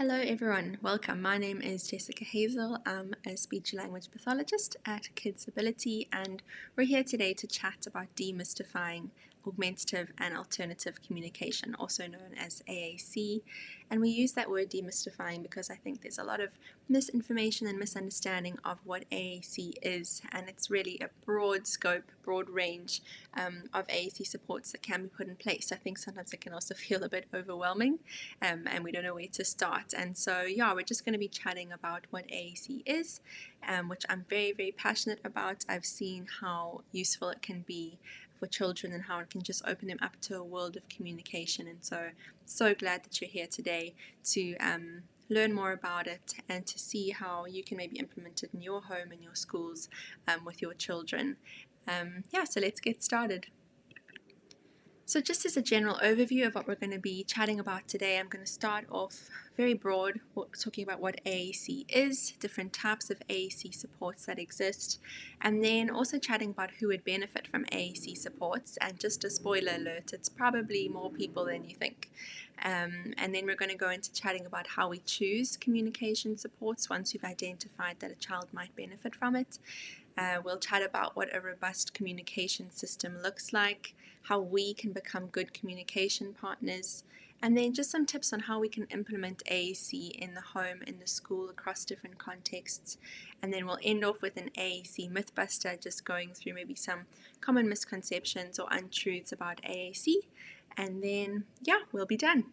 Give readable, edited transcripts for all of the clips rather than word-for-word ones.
Hello everyone, welcome. My name is Jessica Hazell. I'm a speech language pathologist at KidsAbility, and we're here today to chat about demystifying augmentative and alternative communication, also known as AAC. And we use that word demystifying because I think there's a lot of misinformation and misunderstanding of what AAC is, and it's really a broad scope, broad range of AAC supports that can be put in place. I think sometimes it can also feel a bit overwhelming, and we don't know where to start. And so, yeah, we're just going to be chatting about what AAC is, which I'm very, very passionate about. I've seen how useful it can be for children and how it can just open them up to a world of communication. And so glad that you're here today to learn more about it and to see how you can maybe implement it in your home and your schools with your children. So let's get started. So just as a general overview of what we're going to be chatting about today, I'm going to start off very broad, talking about what AAC is, different types of AAC supports that exist, and then also chatting about who would benefit from AAC supports. And just a spoiler alert, it's probably more people than you think. And then we're going to go into chatting about how we choose communication supports once we've identified that a child might benefit from it. We'll chat about what a robust communication system looks like, how we can become good communication partners, and then just some tips on how we can implement AAC in the home, in the school, across different contexts. And then we'll end off with an AAC mythbuster, just going through maybe some common misconceptions or untruths about AAC. And then, we'll be done.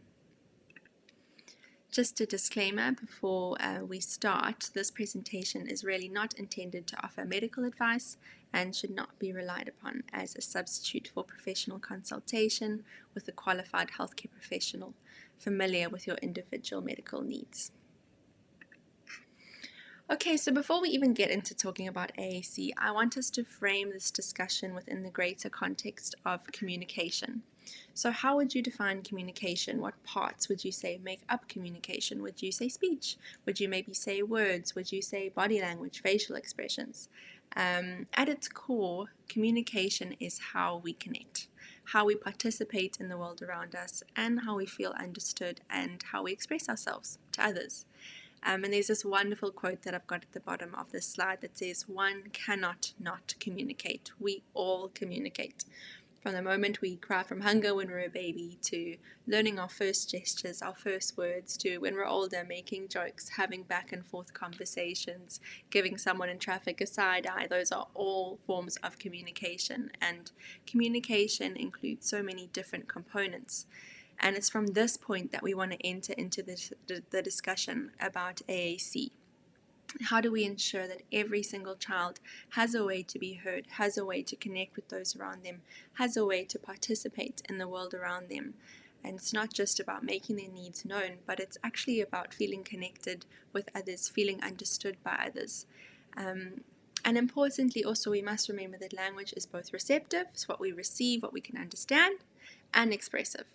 Just a disclaimer before we start, this presentation is really not intended to offer medical advice and should not be relied upon as a substitute for professional consultation with a qualified healthcare professional familiar with your individual medical needs. Okay, so before we even get into talking about AAC, I want us to frame this discussion within the greater context of communication. So how would you define communication? What parts would you say make up communication? Would you say speech? Would you maybe say words? Would you say body language, facial expressions? At its core, communication is how we connect, how we participate in the world around us, and how we feel understood and how we express ourselves to others. And there's this wonderful quote that I've got at the bottom of this slide that says, "One cannot not communicate. We all communicate." From the moment we cry from hunger when we're a baby, to learning our first gestures, our first words, to when we're older, making jokes, having back and forth conversations, giving someone in traffic a side eye, those are all forms of communication. And communication includes so many different components. And it's from this point that we want to enter into the discussion about AAC. How do we ensure that every single child has a way to be heard, has a way to connect with those around them, has a way to participate in the world around them? And it's not just about making their needs known, but it's actually about feeling connected with others, feeling understood by others. And importantly, also, we must remember that language is both receptive, it's what we receive, what we can understand, and expressive.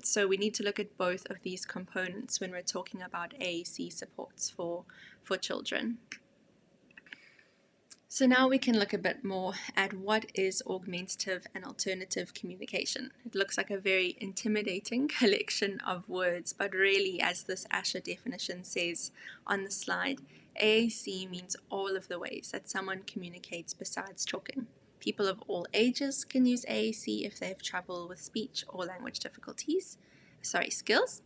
So we need to look at both of these components when we're talking about AAC supports for children. So now we can look a bit more at what is augmentative and alternative communication. It looks like a very intimidating collection of words, but really, as this ASHA definition says on the slide, AAC means all of the ways that someone communicates besides talking. People of all ages can use AAC if they have trouble with speech or language skills.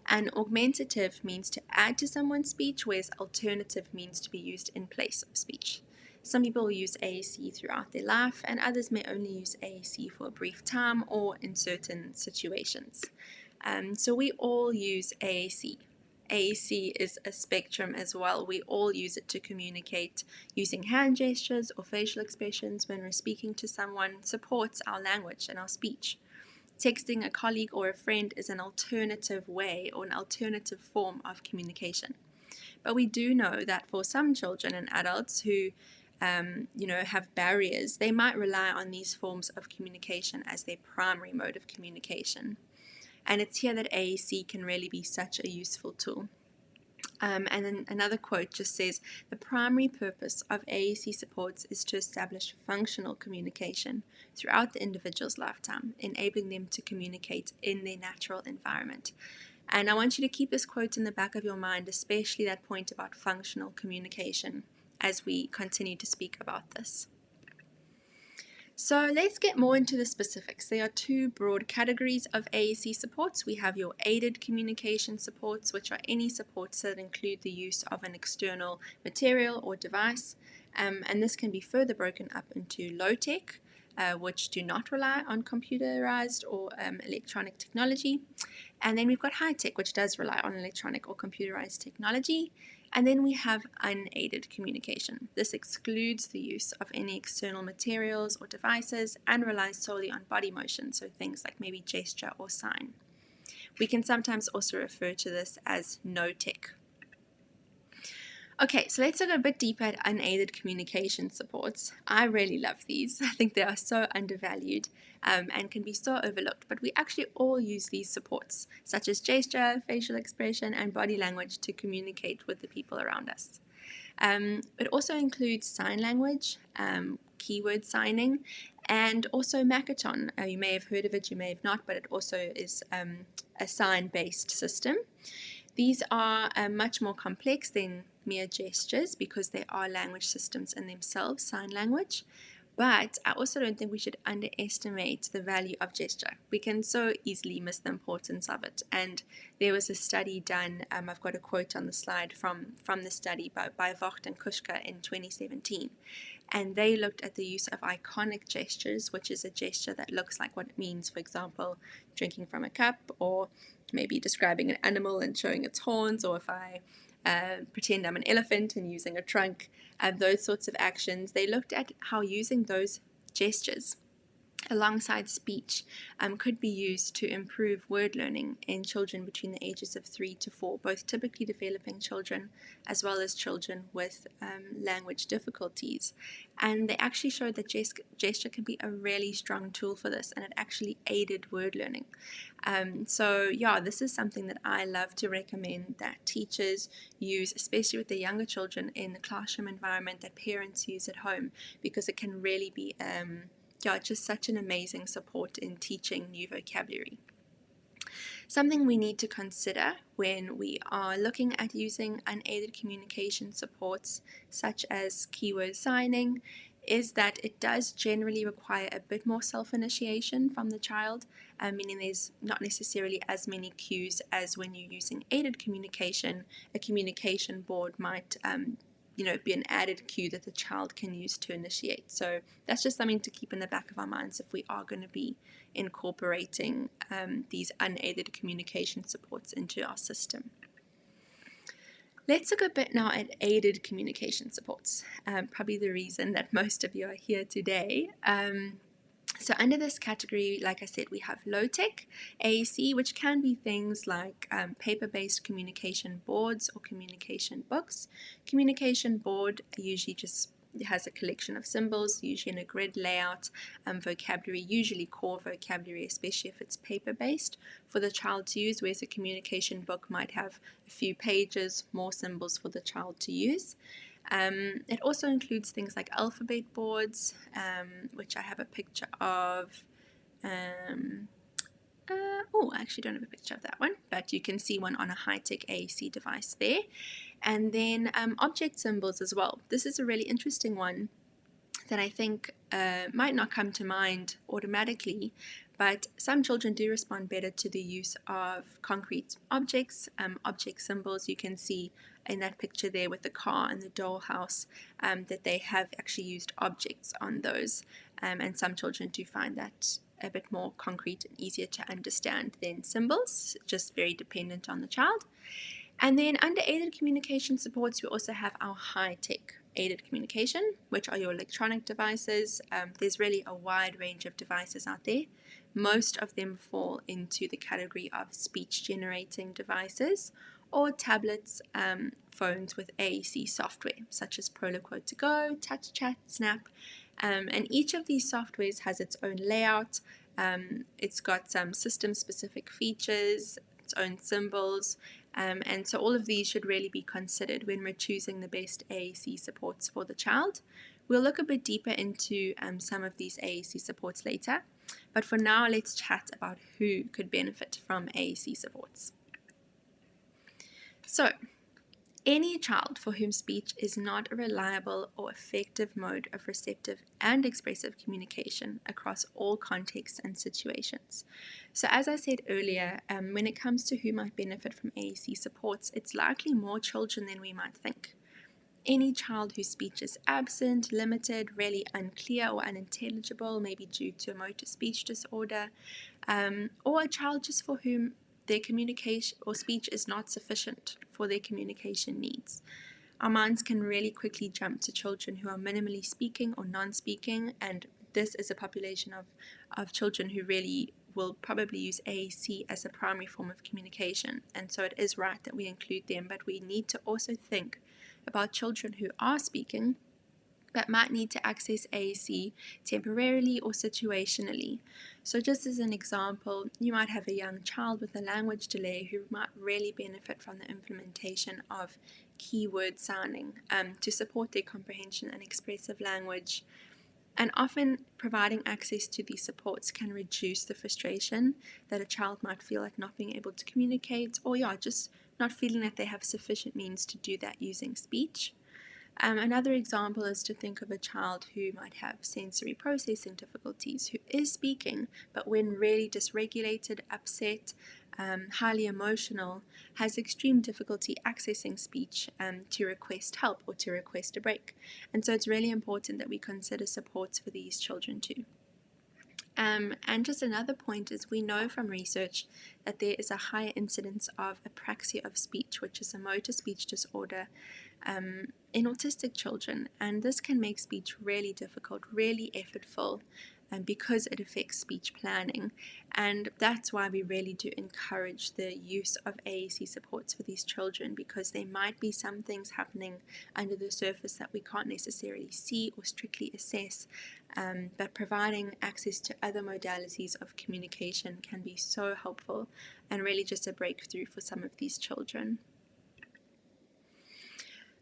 And augmentative means to add to someone's speech, whereas alternative means to be used in place of speech. Some people use AAC throughout their life, and others may only use AAC for a brief time or in certain situations. So we all use AAC. AAC is a spectrum as well. We all use it to communicate. Using hand gestures or facial expressions when we're speaking to someone supports our language and our speech. Texting a colleague or a friend is an alternative way or an alternative form of communication. But we do know that for some children and adults who have barriers, they might rely on these forms of communication as their primary mode of communication. And it's here that AAC can really be such a useful tool. And then another quote just says, "The primary purpose of AAC supports is to establish functional communication throughout the individual's lifetime, enabling them to communicate in their natural environment." And I want you to keep this quote in the back of your mind, especially that point about functional communication, as we continue to speak about this. So let's get more into the specifics. There are two broad categories of AAC supports. We have your aided communication supports, which are any supports that include the use of an external material or device. And this can be further broken up into low-tech, which do not rely on computerized or electronic technology. And then we've got high-tech, which does rely on electronic or computerized technology. And then we have unaided communication. This excludes the use of any external materials or devices and relies solely on body motion, so things like maybe gesture or sign. We can sometimes also refer to this as no-tech. Okay, so let's look a bit deeper at unaided communication supports. I really love these. I think they are so undervalued and can be so overlooked, but we actually all use these supports, such as gesture, facial expression, and body language to communicate with the people around us. It also includes sign language, keyword signing, and also Makaton. You may have heard of it, you may have not, but it also is a sign-based system. These are much more complex than mere gestures because they are language systems in themselves, sign language. But I also don't think we should underestimate the value of gesture. We can so easily miss the importance of it. And there was a study done, I've got a quote on the slide from the study by Vogt and Kushka in 2017. And they looked at the use of iconic gestures, which is a gesture that looks like what it means, for example, drinking from a cup, or maybe describing an animal and showing its horns, or if I pretend I'm an elephant and using a trunk, those sorts of actions. They looked at how using those gestures alongside speech could be used to improve word learning in children between the ages of 3 to 4, both typically developing children as well as children with language difficulties. And they actually showed that gesture can be a really strong tool for this, and it actually aided word learning. So yeah, this is something that I love to recommend that teachers use, especially with the younger children in the classroom environment, that parents use at home, because it can really be just such an amazing support in teaching new vocabulary. Something we need to consider when we are looking at using unaided communication supports, such as keyword signing, is that it does generally require a bit more self-initiation from the child, meaning there's not necessarily as many cues as when you're using aided communication. A communication board might be an added cue that the child can use to initiate. So that's just something to keep in the back of our minds if we are going to be incorporating these unaided communication supports into our system. Let's look a bit now at aided communication supports, probably the reason that most of you are here today. So under this category, like I said, we have low-tech AAC, which can be things like paper-based communication boards or communication books. Communication board usually just has a collection of symbols, usually in a grid layout, vocabulary, usually core vocabulary, especially if it's paper-based, for the child to use, whereas a communication book might have a few pages, more symbols for the child to use. It also includes things like alphabet boards, which I have a picture of. I actually don't have a picture of that one, but you can see one on a high-tech AAC device there. And then object symbols as well. This is a really interesting one that I think might not come to mind automatically, but some children do respond better to the use of concrete objects, object symbols. You can see in that picture there with the car and the dollhouse that they have actually used objects on those, and some children do find that a bit more concrete and easier to understand than symbols, just very dependent on the child. And then under aided communication supports, we also have our high-tech aided communication, which are your electronic devices. There's really a wide range of devices out there. Most of them fall into the category of speech-generating devices or tablets, phones with AAC software, such as Proloquote to Go, Touch Chat, Snap. And each of these softwares has its own layout. It's got some system-specific features, its own symbols, and so all of these should really be considered when we're choosing the best AAC supports for the child. We'll look a bit deeper into some of these AAC supports later, but for now let's chat about who could benefit from AAC supports. So, any child for whom speech is not a reliable or effective mode of receptive and expressive communication across all contexts and situations. So as I said earlier, when it comes to who might benefit from AAC supports, it's likely more children than we might think. Any child whose speech is absent, limited, really unclear or unintelligible, maybe due to a motor speech disorder, or a child just for whom their communication or speech is not sufficient for their communication needs. Our minds can really quickly jump to children who are minimally speaking or non-speaking, and this is a population of children who really will probably use AAC as a primary form of communication, and so it is right that we include them, but we need to also think about children who are speaking but might need to access AAC temporarily or situationally. So just as an example, you might have a young child with a language delay who might really benefit from the implementation of keyword signing to support their comprehension and expressive language. And often providing access to these supports can reduce the frustration that a child might feel like not being able to communicate, or just not feeling that they have sufficient means to do that using speech. Another example is to think of a child who might have sensory processing difficulties, who is speaking, but when really dysregulated, upset, highly emotional, has extreme difficulty accessing speech to request help or to request a break. And so it's really important that we consider supports for these children too. And just another point is we know from research that there is a higher incidence of apraxia of speech, which is a motor speech disorder in autistic children, and this can make speech really difficult, really effortful, because it affects speech planning. And that's why we really do encourage the use of AAC supports for these children, because there might be some things happening under the surface that we can't necessarily see or strictly assess, but providing access to other modalities of communication can be so helpful and really just a breakthrough for some of these children.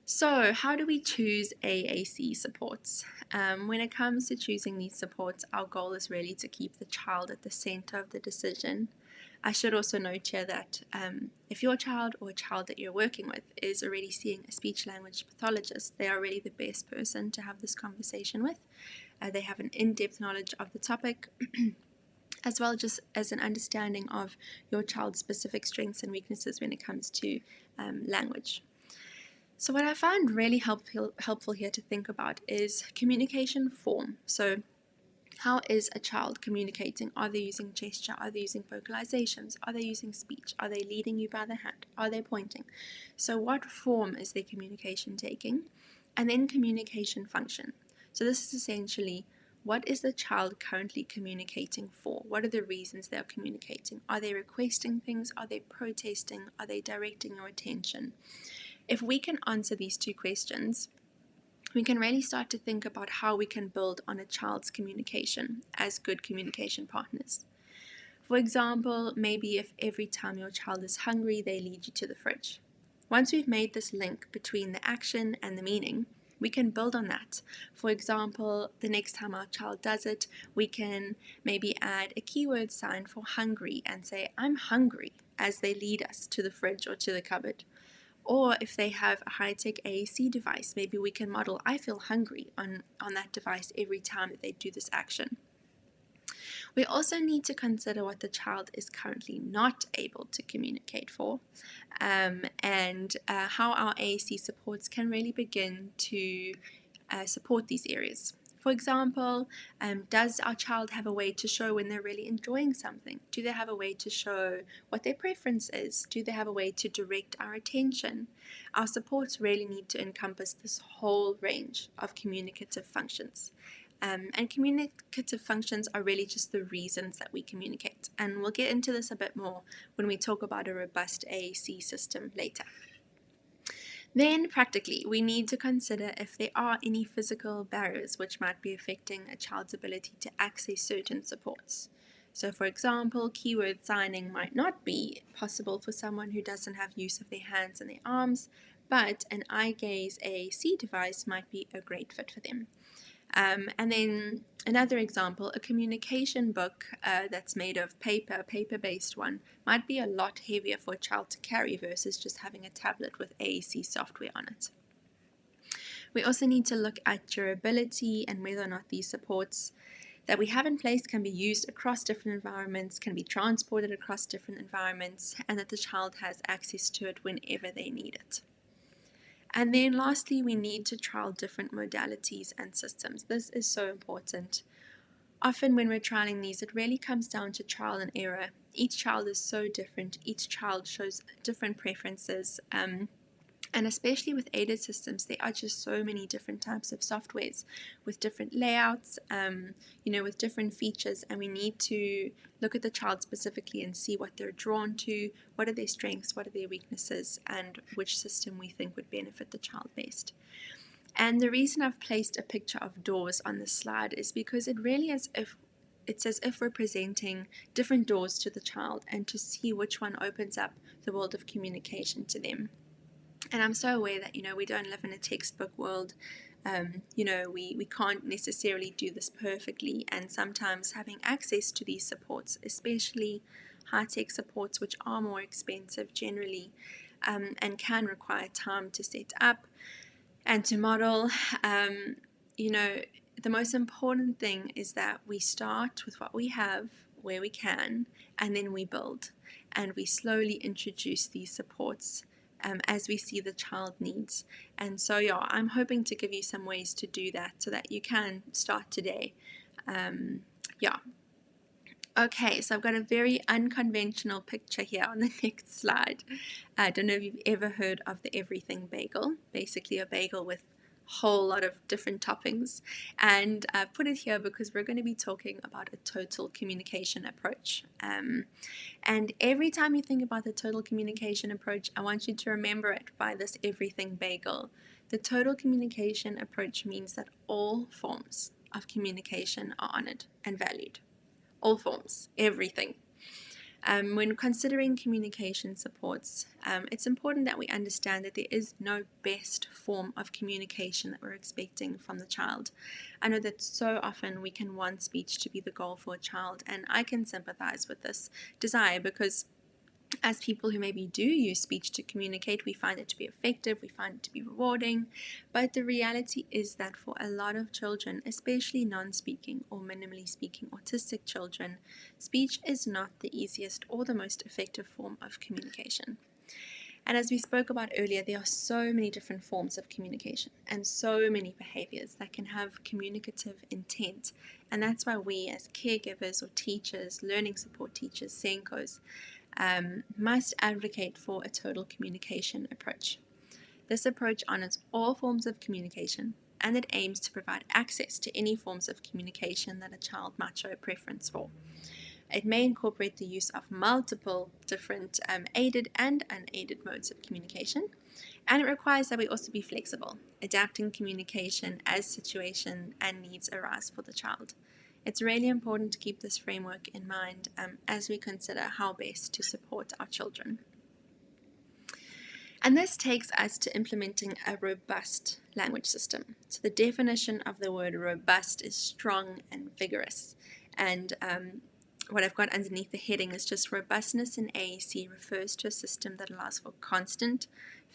So, how do we choose AAC supports? When it comes to choosing these supports, our goal is really to keep the child at the center of the decision. I should also note here that if your child or a child that you're working with is already seeing a speech language pathologist, they are really the best person to have this conversation with. They have an in-depth knowledge of the topic, as well just as an understanding of your child's specific strengths and weaknesses when it comes to language. So what I find really helpful here to think about is communication form. So how is a child communicating? Are they using gesture? Are they using vocalizations? Are they using speech? Are they leading you by the hand? Are they pointing? So what form is their communication taking? And then communication function. So this is essentially, what is the child currently communicating for? What are the reasons they are communicating? Are they requesting things? Are they protesting? Are they directing your attention? If we can answer these two questions, we can really start to think about how we can build on a child's communication as good communication partners. For example, maybe if every time your child is hungry, they lead you to the fridge. Once we've made this link between the action and the meaning, we can build on that. For example, the next time our child does it, we can maybe add a keyword sign for hungry and say, "I'm hungry," as they lead us to the fridge or to the cupboard. Or if they have a high-tech AAC device, maybe we can model "I feel hungry" on that device every time that they do this action. We also need to consider what the child is currently not able to communicate for, and how our AAC supports can really begin to support these areas. For example, does our child have a way to show when they're really enjoying something? Do they have a way to show what their preference is? Do they have a way to direct our attention? Our supports really need to encompass this whole range of communicative functions. And communicative functions are really just the reasons that we communicate. And we'll get into this a bit more when we talk about a robust AAC system later. Then, practically, we need to consider if there are any physical barriers which might be affecting a child's ability to access certain supports. So, for example, keyword signing might not be possible for someone who doesn't have use of their hands and their arms, but an eye gaze AAC device might be a great fit for them. And then another example, a communication book that's made of paper, a paper-based one, might be a lot heavier for a child to carry versus just having a tablet with AAC software on it. We also need to look at durability and whether or not these supports that we have in place can be used across different environments, can be transported across different environments, and that the child has access to it whenever they need it. And then lastly, we need to trial different modalities and systems. This is so important. Often when we're trialing these, it really comes down to trial and error. Each child is so different. Each child shows different preferences. And especially with aided systems, there are just so many different types of softwares with different layouts, with different features, and we need to look at the child specifically and see what they're drawn to, what are their strengths, what are their weaknesses, and which system we think would benefit the child best. And the reason I've placed a picture of doors on this slide is because it's as if we're presenting different doors to the child and to see which one opens up the world of communication to them. And I'm so aware that, we don't live in a textbook world. We can't necessarily do this perfectly. And sometimes having access to these supports, especially high-tech supports, which are more expensive generally and can require time to set up and to model, the most important thing is that we start with what we have, where we can, and then we build. And we slowly introduce these supports as we see the child needs. And so, I'm hoping to give you some ways to do that so that you can start today. Okay, so I've got a very unconventional picture here on the next slide. I don't know if you've ever heard of the everything bagel, basically a bagel with a whole lot of different toppings. And I've put it here because we're going to be talking about a total communication approach. And every time you think about the total communication approach, I want you to remember it by this everything bagel. The total communication approach means that all forms of communication are honored and valued. All forms, everything. When considering communication supports, it's important that we understand that there is no best form of communication that we're expecting from the child. I know that so often we can want speech to be the goal for a child, and I can sympathize with this desire because as people who maybe do use speech to communicate, we find it to be effective, we find it to be rewarding, but the reality is that for a lot of children, especially non-speaking or minimally speaking autistic children, speech is not the easiest or the most effective form of communication. And as we spoke about earlier, there are so many different forms of communication and so many behaviors that can have communicative intent. And that's why we as caregivers or teachers, learning support teachers, SENCOs, must advocate for a total communication approach. This approach honors all forms of communication, and it aims to provide access to any forms of communication that a child might show a preference for. It may incorporate the use of multiple different aided and unaided modes of communication, and it requires that we also be flexible, adapting communication as situation and needs arise for the child. It's really important to keep this framework in mind as we consider how best to support our children. And this takes us to implementing a robust language system. So the definition of the word robust is strong and vigorous. And what I've got underneath the heading is just robustness in AAC refers to a system that allows for constant,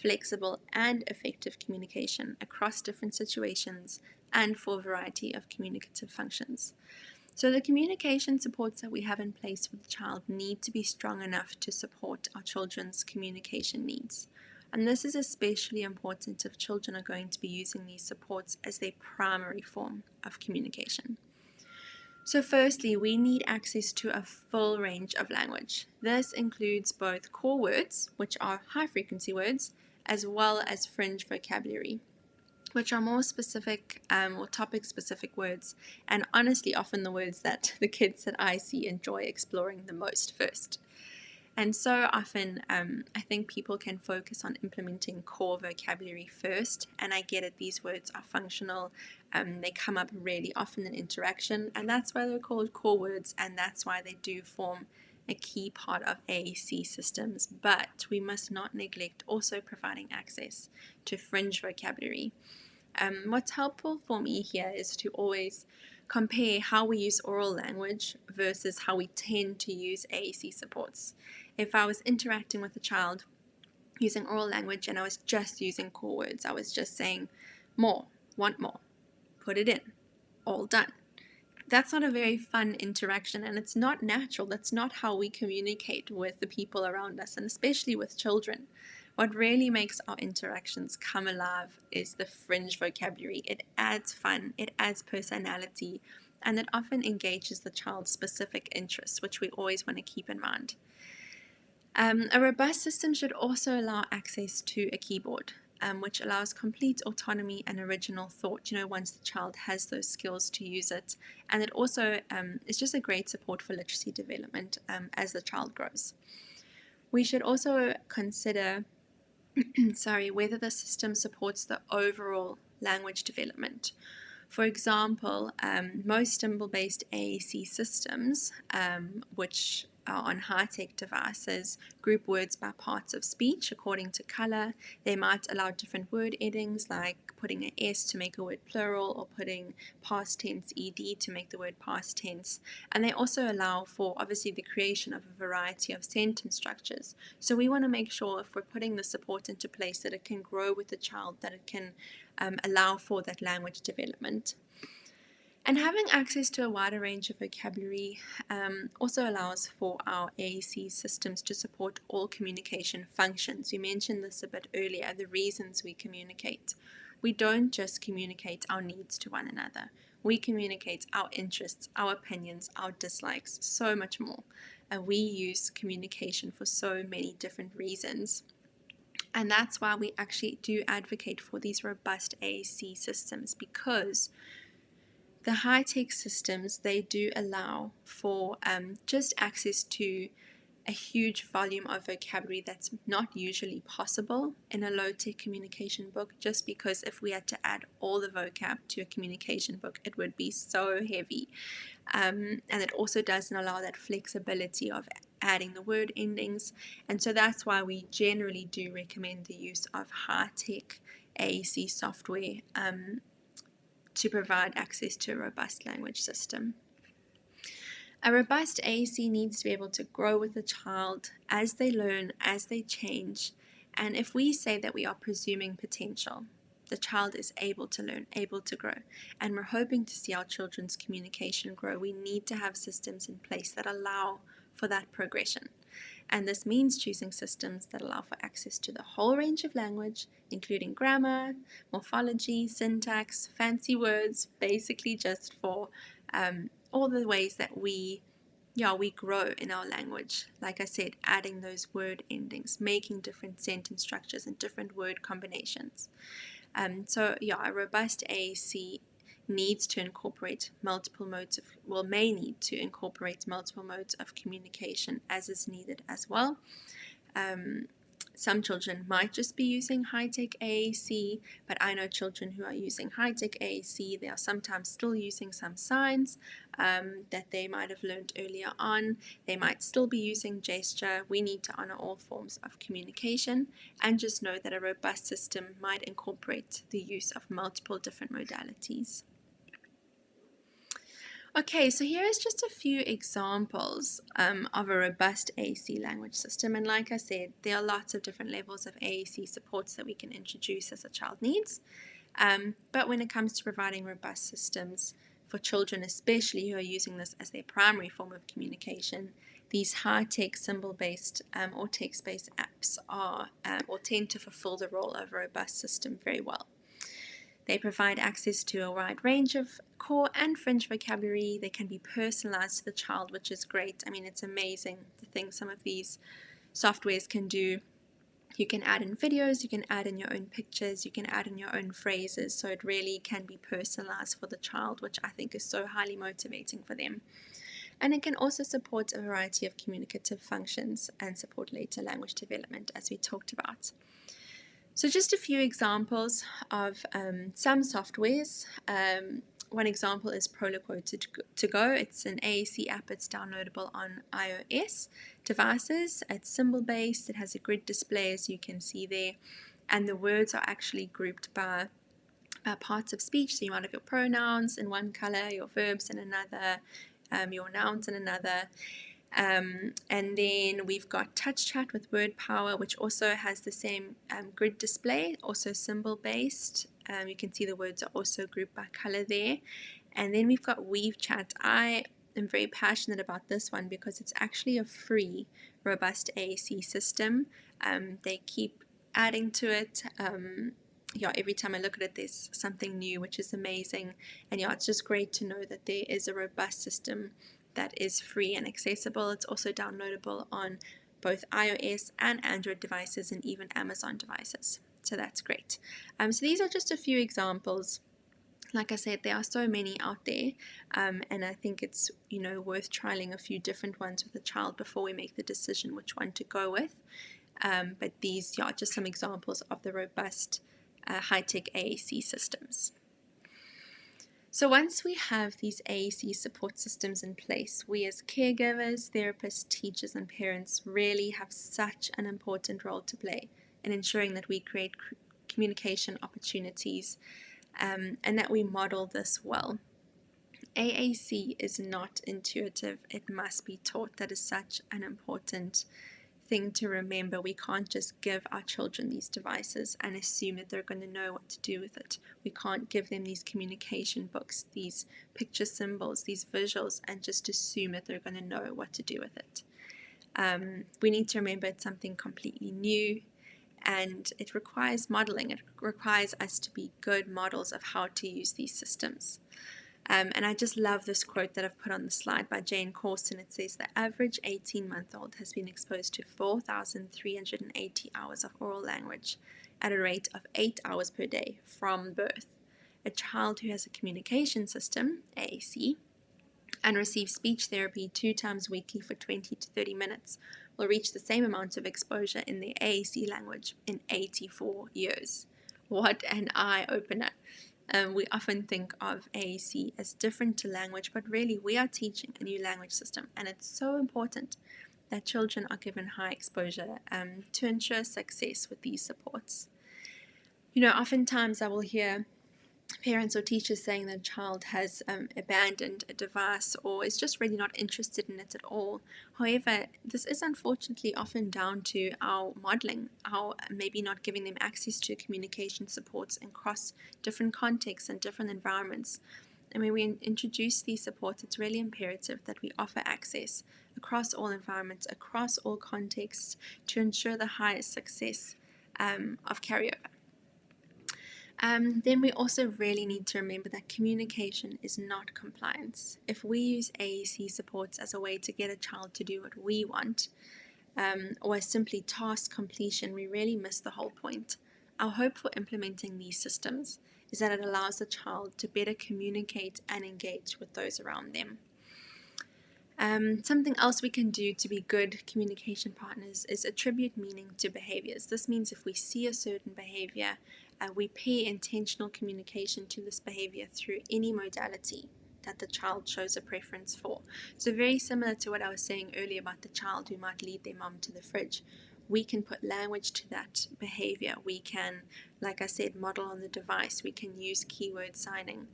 flexible, and effective communication across different situations and for a variety of communicative functions. So the communication supports that we have in place for the child need to be strong enough to support our children's communication needs. And this is especially important if children are going to be using these supports as their primary form of communication. So firstly, we need access to a full range of language. This includes both core words, which are high-frequency words, as well as fringe vocabulary, which are more specific or topic-specific words, and honestly often the words that the kids that I see enjoy exploring the most first. And so often I think people can focus on implementing core vocabulary first, and I get it, these words are functional, they come up really often in interaction, and that's why they're called core words, and that's why they do form a key part of AAC systems. But we must not neglect also providing access to fringe vocabulary. What's helpful for me here is to always compare how we use oral language versus how we tend to use AAC supports. If I was interacting with a child using oral language and I was just using core words, I was just saying more, want more, put it in, all done. That's not a very fun interaction, and it's not natural. That's not how we communicate with the people around us, and especially with children. What really makes our interactions come alive is the fringe vocabulary. It adds fun, it adds personality, and it often engages the child's specific interests, which we always want to keep in mind. A robust system should also allow access to a keyboard, which allows complete autonomy and original thought, once the child has those skills to use it. And it also is just a great support for literacy development as the child grows. We should also consider whether the system supports the overall language development. For example, most symbol-based AAC systems, which are on high-tech devices, group words by parts of speech according to color. They might allow different word endings, like putting an S to make a word plural, or putting past tense ed to make the word past tense. And they also allow for, obviously, the creation of a variety of sentence structures. So we want to make sure, if we're putting the support into place, that it can grow with the child, that it can allow for that language development. And having access to a wider range of vocabulary also allows for our AAC systems to support all communication functions. We mentioned this a bit earlier, the reasons we communicate. We don't just communicate our needs to one another. We communicate our interests, our opinions, our dislikes, so much more. We use communication for so many different reasons. And that's why we actually do advocate for these robust AAC systems, because the high-tech systems, they do allow for just access to a huge volume of vocabulary that's not usually possible in a low-tech communication book, just because if we had to add all the vocab to a communication book, it would be so heavy. And it also doesn't allow that flexibility of adding the word endings. And so that's why we generally do recommend the use of high-tech AAC software to provide access to a robust language system. A robust AAC needs to be able to grow with the child as they learn, as they change. And if we say that we are presuming potential, the child is able to learn, able to grow, and we're hoping to see our children's communication grow, we need to have systems in place that allow for that progression. And this means choosing systems that allow for access to the whole range of language, including grammar, morphology, syntax, fancy words, basically just for all the ways that we grow in our language. Like I said, adding those word endings, making different sentence structures and different word combinations. A robust AAC needs to incorporate may need to incorporate multiple modes of communication as is needed as well. Some children might just be using high-tech AAC, but I know children who are using high-tech AAC, they are sometimes still using some signs that they might have learned earlier on. They might still be using gesture. We need to honor all forms of communication, and just know that a robust system might incorporate the use of multiple different modalities. Okay, so here is just a few examples of a robust AAC language system. And like I said, there are lots of different levels of AAC supports that we can introduce as a child needs. But when it comes to providing robust systems for children, especially who are using this as their primary form of communication, these high-tech symbol-based or text-based apps are or tend to fulfill the role of a robust system very well. They provide access to a wide range of core and fringe vocabulary. They can be personalized to the child, which is great. I mean, it's amazing the things some of these softwares can do. You can add in videos, you can add in your own pictures, you can add in your own phrases, so it really can be personalized for the child, which I think is so highly motivating for them. And it can also support a variety of communicative functions and support later language development, as we talked about. So just a few examples of some softwares. One example is Proloquo to Go. It's an AAC app. It's downloadable on iOS devices. It's symbol-based. It has a grid display, as you can see there. And the words are actually grouped by parts of speech. So you might have your pronouns in one color, your verbs in another, your nouns in another. And then we've got Touch Chat with word power, which also has the same grid display, also symbol based. You can see the words are also grouped by color there. And then we've got Weave Chat. I am very passionate about this one because it's actually a free, robust AAC system. They keep adding to it. Every time I look at it, there's something new, which is amazing. And it's just great to know that there is a robust system that is free and accessible. It's also downloadable on both iOS and Android devices and even Amazon devices. So that's great. So these are just a few examples. Like I said, there are so many out there, and I think it's worth trialing a few different ones with a child before we make the decision which one to go with. But these are just some examples of the robust high-tech AAC systems. So once we have these AAC support systems in place, we as caregivers, therapists, teachers, and parents really have such an important role to play in ensuring that we create communication opportunities and that we model this well. AAC is not intuitive, it must be taught. That is such an important thing to remember. We can't just give our children these devices and assume that they're going to know what to do with it. We can't give them these communication books, these picture symbols, these visuals, and just assume that they're going to know what to do with it. We need to remember it's something completely new, and it requires modeling. It requires us to be good models of how to use these systems. And I just love this quote that I've put on the slide by Jane Corson. It says, the average 18-month-old has been exposed to 4,380 hours of oral language at a rate of 8 hours per day from birth. A child who has a communication system, AAC, and receives speech therapy 2 times weekly for 20 to 30 minutes will reach the same amount of exposure in their AAC language in 84 years. What an eye-opener. We often think of AAC as different to language, but really we are teaching a new language system, and it's so important that children are given high exposure to ensure success with these supports. Oftentimes I will hear parents or teachers saying that a child has abandoned a device or is just really not interested in it at all. However, this is unfortunately often down to our modeling, our maybe not giving them access to communication supports across different contexts and different environments. And when we introduce these supports, it's really imperative that we offer access across all environments, across all contexts, to ensure the highest success of carryover. Then we also really need to remember that communication is not compliance. If we use AAC supports as a way to get a child to do what we want, or as simply task completion, we really miss the whole point. Our hope for implementing these systems is that it allows the child to better communicate and engage with those around them. Something else we can do to be good communication partners is attribute meaning to behaviors. This means if we see a certain behavior, we pay intentional communication to this behavior through any modality that the child shows a preference for. So very similar to what I was saying earlier about the child who might lead their mom to the fridge. We can put language to that behavior. We can, like I said, model on the device. We can use keyword signing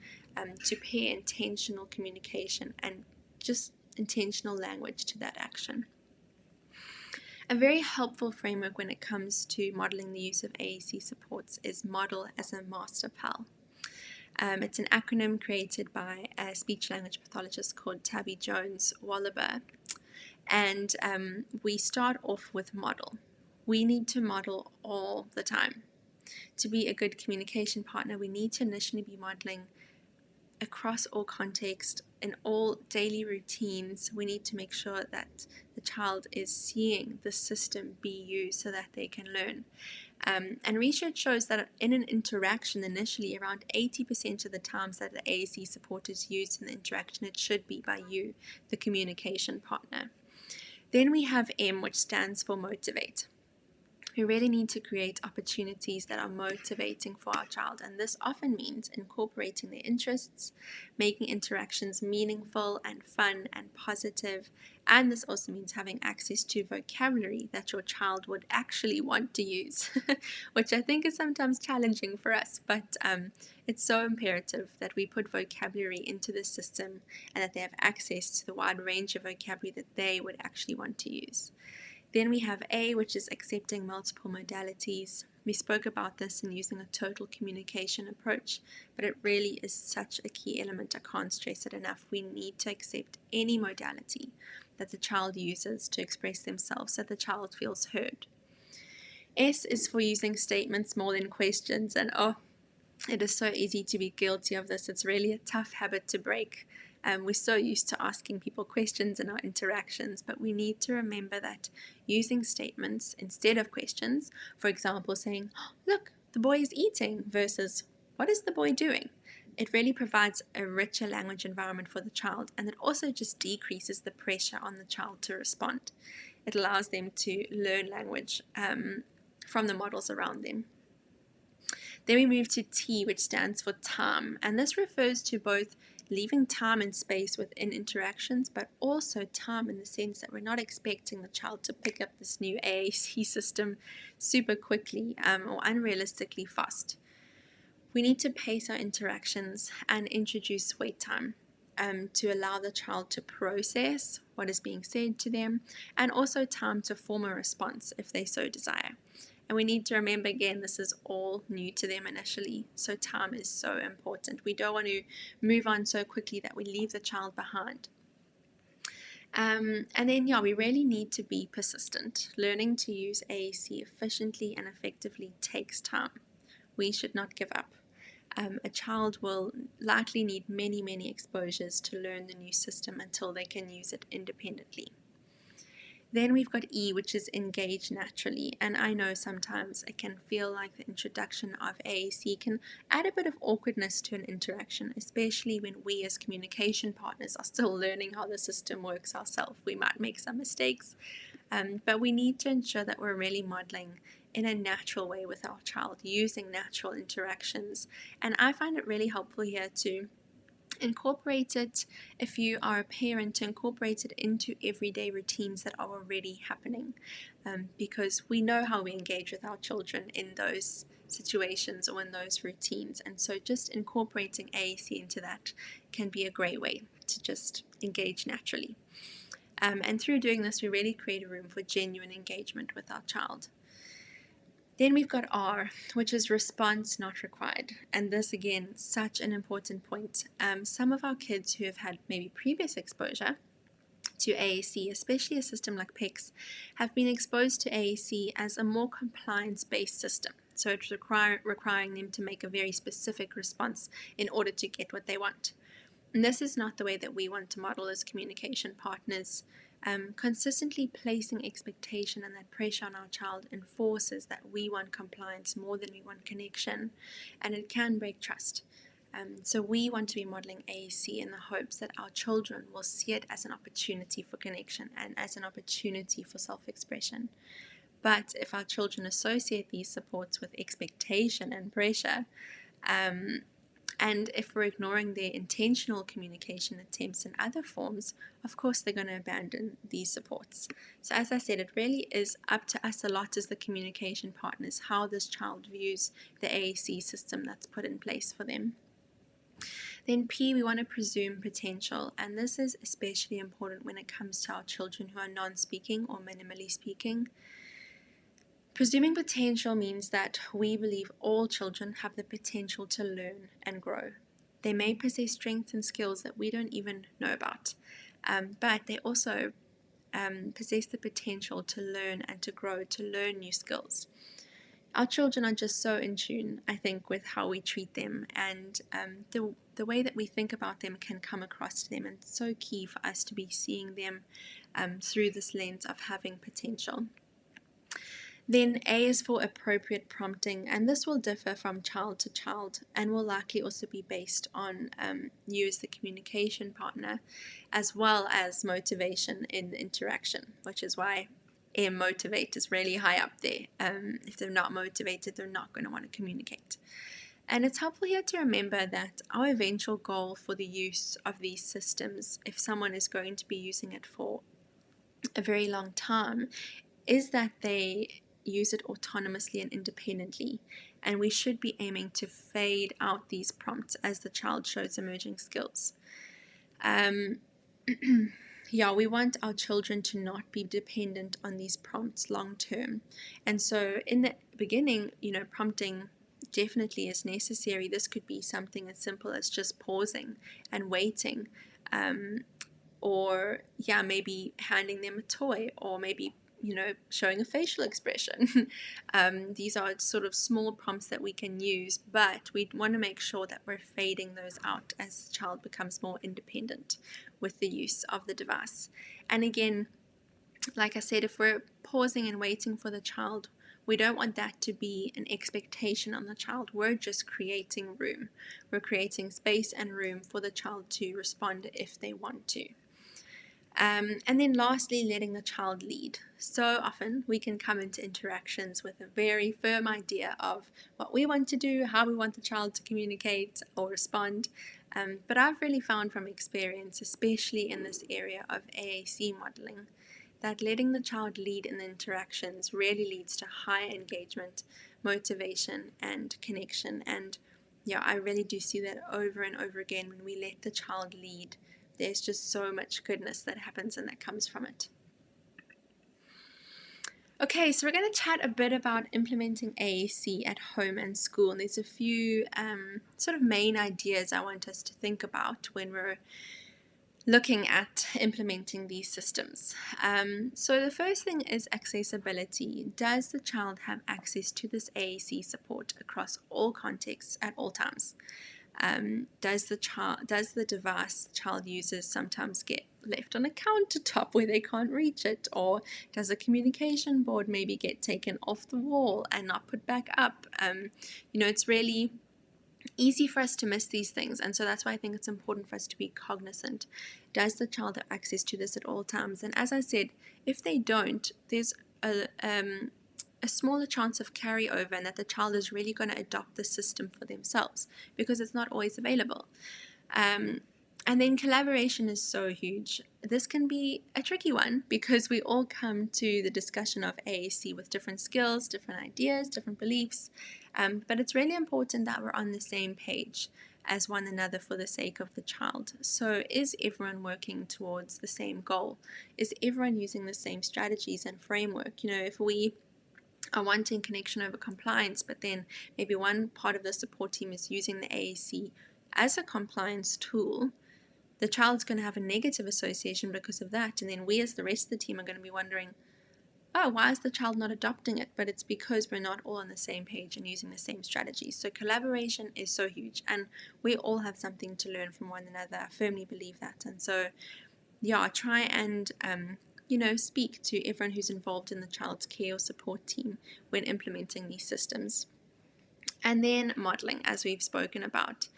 to pay intentional communication and just intentional language to that action. A very helpful framework when it comes to modeling the use of AAC supports is Model as a Master Pal. It's an acronym created by a speech-language pathologist called Tabby Jones-Wallaber. And we start off with model. We need to model all the time. To be a good communication partner, we need to initially be modeling across all contexts, in all daily routines. We need to make sure that the child is seeing the system be used so that they can learn. And research shows that in an interaction initially, around 80% of the times that the AAC support is used in the interaction, it should be by you, the communication partner. Then we have M, which stands for motivate. We really need to create opportunities that are motivating for our child, and this often means incorporating their interests, making interactions meaningful and fun and positive, and this also means having access to vocabulary that your child would actually want to use, which I think is sometimes challenging for us, but it's so imperative that we put vocabulary into the system and that they have access to the wide range of vocabulary that they would actually want to use. Then we have A, which is accepting multiple modalities. We spoke about this in using a total communication approach, but it really is such a key element. I can't stress it enough. We need to accept any modality that the child uses to express themselves so the child feels heard. S is for using statements more than questions, and it is so easy to be guilty of this. It's really a tough habit to break. We're so used to asking people questions in our interactions, but we need to remember that using statements instead of questions, for example, saying, look, the boy is eating versus what is the boy doing? It really provides a richer language environment for the child, and it also just decreases the pressure on the child to respond. It allows them to learn language from the models around them. Then we move to T, which stands for time, and this refers to both leaving time and space within interactions, but also time in the sense that we're not expecting the child to pick up this new AAC system super quickly or unrealistically fast. We need to pace our interactions and introduce wait time to allow the child to process what is being said to them, and also time to form a response if they so desire. And we need to remember, again, this is all new to them initially, so time is so important. We don't want to move on so quickly that we leave the child behind. And then, we really need to be persistent. Learning to use AAC efficiently and effectively takes time. We should not give up. A child will likely need many, many exposures to learn the new system until they can use it independently. Then we've got E, which is engage naturally, and I know sometimes it can feel like the introduction of AAC can add a bit of awkwardness to an interaction, especially when we as communication partners are still learning how the system works ourselves. We might make some mistakes, but we need to ensure that we're really modeling in a natural way with our child, using natural interactions, and I find it really helpful here to incorporate it, if you are a parent, to incorporate it into everyday routines that are already happening, because we know how we engage with our children in those situations or in those routines, and so just incorporating AAC into that can be a great way to just engage naturally. And through doing this, we really create a room for genuine engagement with our child. Then we've got R, which is response not required. And this, again, such an important point. Some of our kids who have had maybe previous exposure to AAC, especially a system like PECS, have been exposed to AAC as a more compliance-based system. So it's requiring them to make a very specific response in order to get what they want. And this is not the way that we want to model as communication partners. Consistently placing expectation and that pressure on our child enforces that we want compliance more than we want connection, and it can break trust. So we want to be modeling AAC in the hopes that our children will see it as an opportunity for connection and as an opportunity for self-expression. But if our children associate these supports with expectation and pressure, and if we're ignoring their intentional communication attempts in other forms, of course they're going to abandon these supports. So as I said, it really is up to us a lot as the communication partners how this child views the AAC system that's put in place for them. Then P, we want to presume potential, and this is especially important when it comes to our children who are non-speaking or minimally speaking. Presuming potential means that we believe all children have the potential to learn and grow. They may possess strengths and skills that we don't even know about, but they also possess the potential to learn and to grow, to learn new skills. Our children are just so in tune, I think, with how we treat them, and the way that we think about them can come across to them, and it's so key for us to be seeing them through this lens of having potential. Then A is for appropriate prompting, and this will differ from child to child and will likely also be based on you as the communication partner, as well as motivation in the interaction, which is why motivate is really high up there. If they're not motivated, they're not going to want to communicate. And it's helpful here to remember that our eventual goal for the use of these systems, if someone is going to be using it for a very long time, is that they use it autonomously and independently. And we should be aiming to fade out these prompts as the child shows emerging skills. Yeah, we want our children to not be dependent on these prompts long term. And so in the beginning, prompting definitely is necessary. This could be something as simple as just pausing and waiting, or maybe handing them a toy, or maybe showing a facial expression. These are sort of small prompts that we can use, but we want to make sure that we're fading those out as the child becomes more independent with the use of the device. And again, like I said, if we're pausing and waiting for the child, we don't want that to be an expectation on the child. We're just creating room. We're creating space and room for the child to respond if they want to. And then lastly, letting the child lead. So often we can come into interactions with a very firm idea of what we want to do, how we want the child to communicate or respond. But I've really found from experience, especially in this area of AAC modeling, that letting the child lead in the interactions really leads to higher engagement, motivation, and connection. And I really do see that over and over again when we let the child lead. There's just so much goodness that happens and that comes from it. Okay, so we're going to chat a bit about implementing AAC at home and school. And there's a few sort of main ideas I want us to think about when we're looking at implementing these systems. So the first thing is accessibility. Does the child have access to this AAC support across all contexts at all times? Does the device the child uses sometimes get left on a countertop where they can't reach it, or does the communication board maybe get taken off the wall and not put back up? It's really easy for us to miss these things, and so that's why I think it's important for us to be cognizant. Does the child have access to this at all times? And as I said, if they don't, there's a smaller chance of carryover, and that the child is really going to adopt the system for themselves because it's not always available. And then collaboration is so huge. This can be a tricky one because we all come to the discussion of AAC with different skills, different ideas, different beliefs, but it's really important that we're on the same page as one another for the sake of the child. So is everyone working towards the same goal? Is everyone using the same strategies and framework? If we are wanting connection over compliance, but then maybe one part of the support team is using the AAC as a compliance tool, the child's going to have a negative association because of that, and then we as the rest of the team are going to be wondering, oh, why is the child not adopting it? But it's because we're not all on the same page and using the same strategies. So collaboration is so huge, and we all have something to learn from one another. I firmly believe that. And so try and speak to everyone who's involved in the child's care or support team when implementing these systems. And then modeling, as we've spoken about,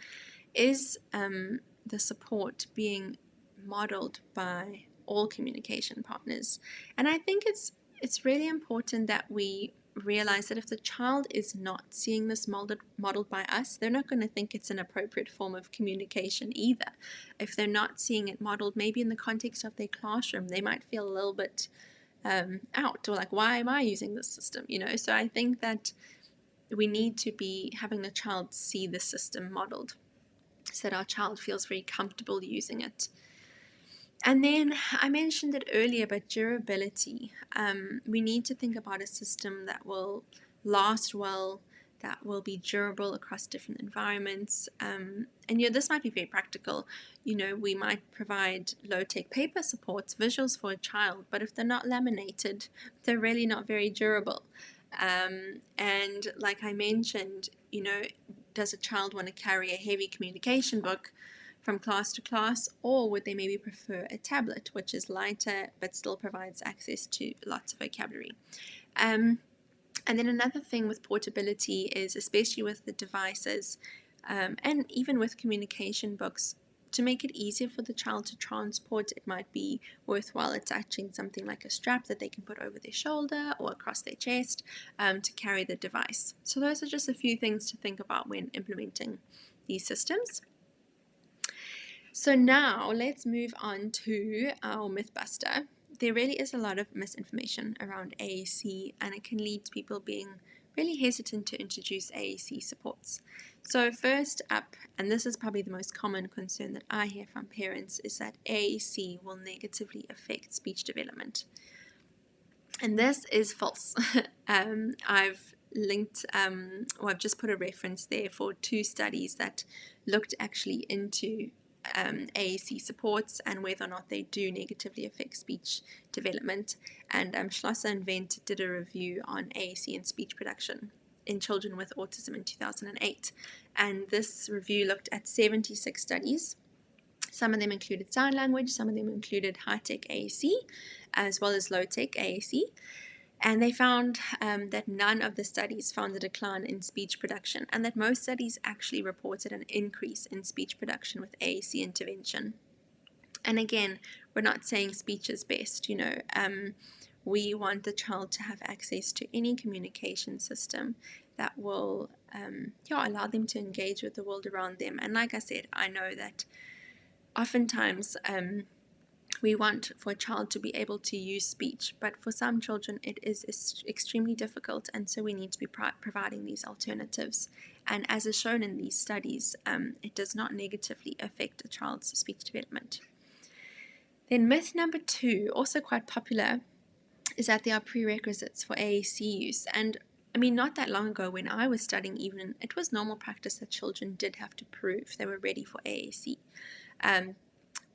is the support being modeled by all communication partners. And I think it's really important that we realize that if the child is not seeing this modeled by us, they're not going to think it's an appropriate form of communication either. If they're not seeing it modeled, maybe in the context of their classroom, they might feel a little bit out, or like, why am I using this system? So I think that we need to be having the child see the system modeled so that our child feels very comfortable using it. And then I mentioned it earlier, but durability. We need to think about a system that will last well, that will be durable across different environments. And this might be very practical. We might provide low-tech paper supports, visuals for a child, but if they're not laminated, they're really not very durable. And like I mentioned, does a child want to carry a heavy communication book from class to class, or would they maybe prefer a tablet, which is lighter but still provides access to lots of vocabulary? And then another thing with portability is, especially with the devices, and even with communication books, to make it easier for the child to transport, it might be worthwhile attaching something like a strap that they can put over their shoulder or across their chest to carry the device. So those are just a few things to think about when implementing these systems. So now let's move on to our Mythbuster. There really is a lot of misinformation around AAC, and it can lead to people being really hesitant to introduce AAC supports. So first up, and this is probably the most common concern that I hear from parents, is that AAC will negatively affect speech development. And this is false. I've linked, or I've just put a reference there for 2 studies that looked actually into AAC supports and whether or not they do negatively affect speech development. And Schlosser and Wendt did a review on AAC and speech production in children with autism in 2008. And this review looked at 76 studies. Some of them included sign language, some of them included high-tech AAC, as well as low-tech AAC. And they found that none of the studies found a decline in speech production, and that most studies actually reported an increase in speech production with AAC intervention. And again, we're not saying speech is best, we want the child to have access to any communication system that will allow them to engage with the world around them. And like I said, I know that oftentimes we want for a child to be able to use speech, but for some children it is extremely difficult, and so we need to be providing these alternatives. And as is shown in these studies, it does not negatively affect a child's speech development. Then myth number 2, also quite popular, is that there are prerequisites for AAC use. And I mean, not that long ago when I was studying even, it was normal practice that children did have to prove they were ready for AAC.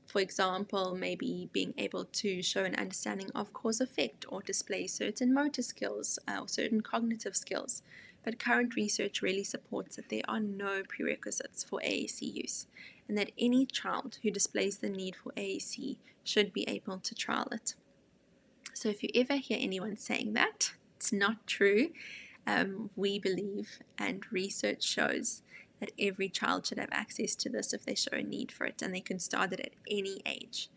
For example, maybe being able to show an understanding of cause-effect or display certain motor skills or certain cognitive skills. But current research really supports that there are no prerequisites for AAC use, and that any child who displays the need for AAC should be able to trial it. So if you ever hear anyone saying that, it's not true. We believe, and research shows, that every child should have access to this if they show a need for it, and they can start it at any age.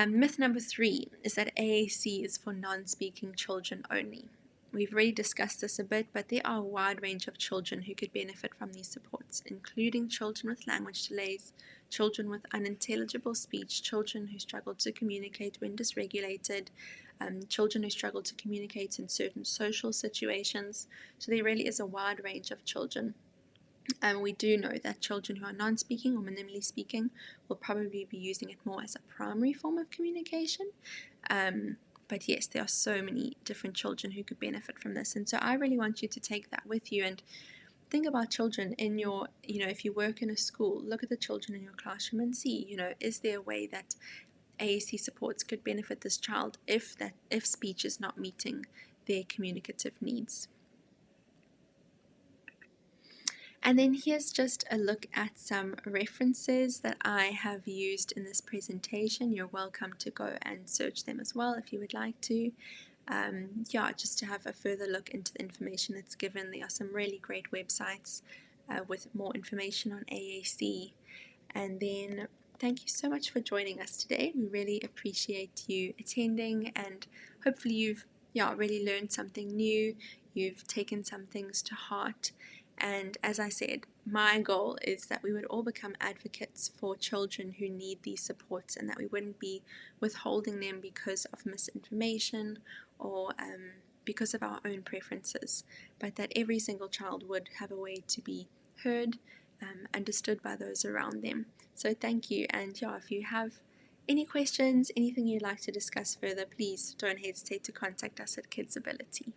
Myth number 3 is that AAC is for non-speaking children only. We've already discussed this a bit, but there are a wide range of children who could benefit from these supports, including children with language delays, children with unintelligible speech, children who struggle to communicate when dysregulated, children who struggle to communicate in certain social situations. So there really is a wide range of children. We do know that children who are non-speaking or minimally speaking will probably be using it more as a primary form of communication. But yes, there are so many different children who could benefit from this. And so I really want you to take that with you and think about children in your, if you work in a school, look at the children in your classroom and see, is there a way that AAC supports could benefit this child if speech is not meeting their communicative needs. And then here's just a look at some references that I have used in this presentation. You're welcome to go and search them as well if you would like to. Just to have a further look into the information that's given. There are some really great websites with more information on AAC. And then thank you so much for joining us today. We really appreciate you attending, and hopefully you've really learned something new. You've taken some things to heart. And as I said, my goal is that we would all become advocates for children who need these supports, and that we wouldn't be withholding them because of misinformation or because of our own preferences, but that every single child would have a way to be heard, understood by those around them. So thank you, and if you have any questions, anything you'd like to discuss further, please don't hesitate to contact us at KidsAbility.